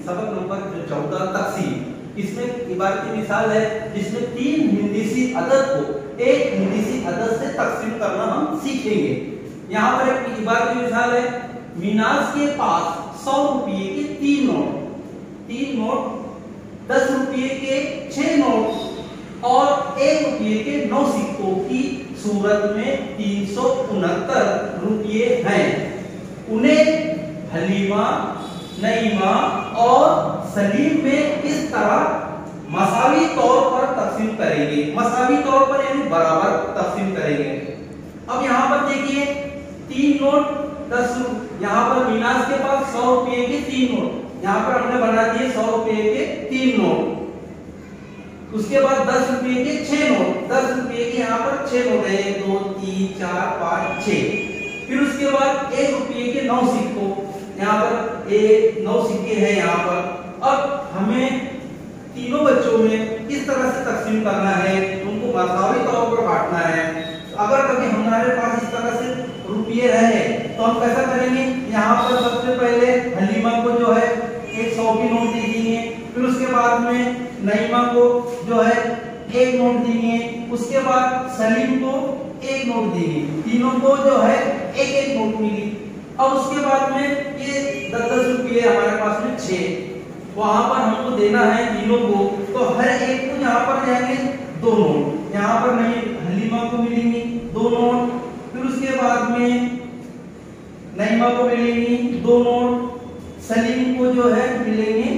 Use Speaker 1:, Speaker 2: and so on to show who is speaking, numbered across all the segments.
Speaker 1: सबक नंबर जो 14 तकसीम। इसमें इबारती मिसाल है जिसमें 3 हिंदीसी अदद को एक हिंदीसी अदद से तकसीम करना हम सीखेंगे। यहाँ पर एक इबारती मिसाल है, मिनाज के पास 100 रुपये के 3 नोट, 10 रुपये के 6 नोट और 1 रुपये के 9 सिक्कों की सूरत में 369 रुपये हैं। उन्हें हलीमा, नईमा और सलीम में इस तरह मसावी तौर पर तकसीम करेंगे। मसावी तौर पर यानी बराबर तकसीम करेंगे। अब यहाँ पर देखिए 3 नोट 10, यहाँ पर मिनाज के पास 100 रुपये के 3 नोट, यहाँ पर हमने बना दिए 100 रुपये के 3 नोट। उसके बाद 10 रुपये के 6 नोट, 10 रुपये के यहाँ पर 6 नोट है, 1 2 3 4 5 6। फिर उसके बाद 1 रुपये के 9 सिक्कों, यहाँ पर 9 सिक्के हैं यहाँ पर। अब हमें तीनों बच्चों में किस तरह से तकसीम करना है, उनको मसावी तौर पर बांटना है। अगर कभी हमारे पास इस तरह से रुपये रहे तो हम कैसा करेंगे, यहाँ पर सबसे पहले हलीमा को जो है एक 100 की नोट दे देंगे, फिर उसके बाद में नईमा को जो है 1 नोट देंगे, उसके बाद सलीम को 1 नोट देंगे, तीनों को जो है 1-1 नोट मिली। अब उसके बाद में ये 10-10 रुपये हमारे पास में 6, वहां पर हमको देना है तीनों को, तो हर एक को यहाँ पर जाएंगे 2 नोट, यहाँ पर नहीं हलीमा को मिलेंगी 2 नोट, फिर उसके बाद में नईमा को मिलेंगी 2 नोट, सलीम को जो है मिलेंगे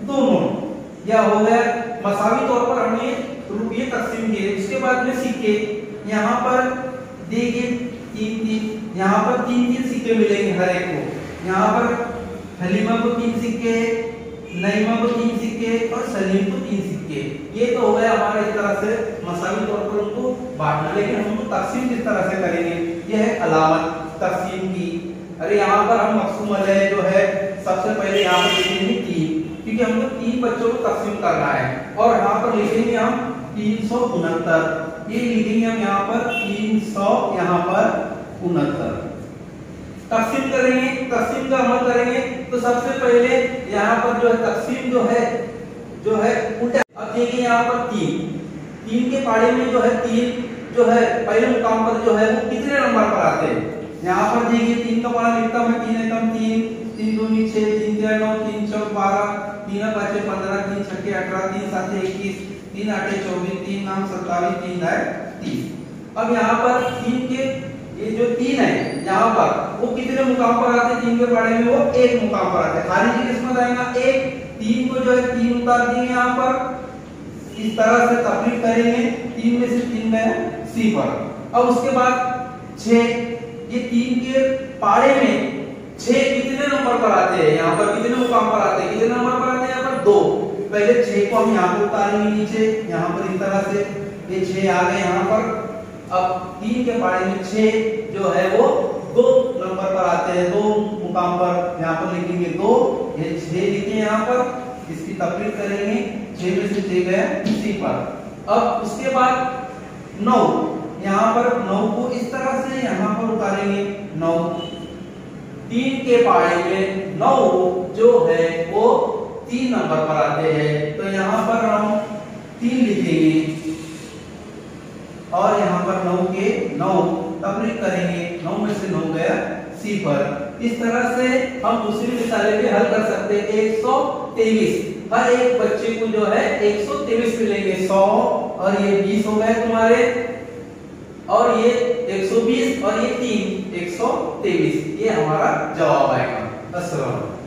Speaker 1: 2 नोट। यह हो गया मसावी तौर पर हमने रुपये तकसीम किए। उसके बाद में सिक्के, यहाँ पर देखिए 3-3, यहाँ पर 3-3 सिक्के मिलेंगे हर एक को, यहाँ पर हलीमा को 3 सिक्के, नईमा को 3 सिक्के और सलीम को 3 सिक्के। ये तो हो गया हमारा इस तरह से मसावी तौर पर उनको बांटना। लेकिन हमको तकसीम किस तरह से करेंगे, यह है अलामत तकसीम की। अरे यहाँ पर हम मकसूम अलैह जो है सबसे पहले यहाँ पर लिखेंगे 3, क्योंकि हमको 3 बच्चों को तकसीम करना है। और यहाँ पर लिखेंगे हम 369, ये लिखेंगे हम यहाँ पर 300, यहाँ पर 69 तकसीम करेंगे। तकसीम का अमल करेंगे तो सबसे पहले यहाँ पर जो है तकसीम जो है उल्टा। अब देखिए यहाँ पर 3 के पाड़े में जो है 3 जो है पहले मुकाम पर जो है वो कितने नंबर पर आते हैं। यहाँ पर देखिए 3 का पाड़ा लिखता हूँ 3 एकम 3, 3 दूनी 6, 3 3 9, 3 4 12, 3 5 15, 3 6 18, 3 7 21, 3 8 24, 3 9 27, 3 9 30। अब यहाँ पर 3 के ये जो 3 है यहाँ पर वो कितने मुकाम पर आते हैं, 3 के पाड़े में वो 1 मुकाम पर आते हैं। खारिजी किस्मत आएगा 1, 3 को जो है 3 उतार देंगे यहाँ पर, इस तरह से तफरीक करेंगे, 3 में से 3 गया सी पर। अब उसके बाद 6, ये 3 के पाड़े में 6 कितने नंबर पर आते हैं, यहाँ पर कितने मुकाम पर आते हैं, कितने नंबर पर आते हैं यहाँ पर 2। पहले 6 को हम यहाँ पर उतारेंगे नीचे, यहाँ पर इस तरह से ये 6 आ गए यहाँ पर। अब 3 के पाड़े में 6 जो है वो 2 नंबर पर आते हैं, 2 मुकाम पर, यहाँ पर लिखेंगे 2, ये 6 लिखे यहाँ पर, इसकी तफरीक करेंगे, 6 में से 6 गया सी पर। अब उसके बाद 9, यहाँ पर 9 को इस तरह से यहाँ पर उतारेंगे 9, 3 के पाड़े में 9 जो है वो 3 नंबर पर आते हैं, तो यहाँ पर हम 3 लिखेंगे और यहाँ पर 9 के 9 तफरीक करेंगे, 9 में से 9 गया सी पर। इस तरह से हम दूसरी मिसालें भी हल कर सकते हैं। 123, हर एक बच्चे को जो है 123 मिलेंगे, 100 और ये 20 हो गए तुम्हारे, और ये 120 और ये 3 123, ये हमारा जवाब आएगा। अस्सलाम।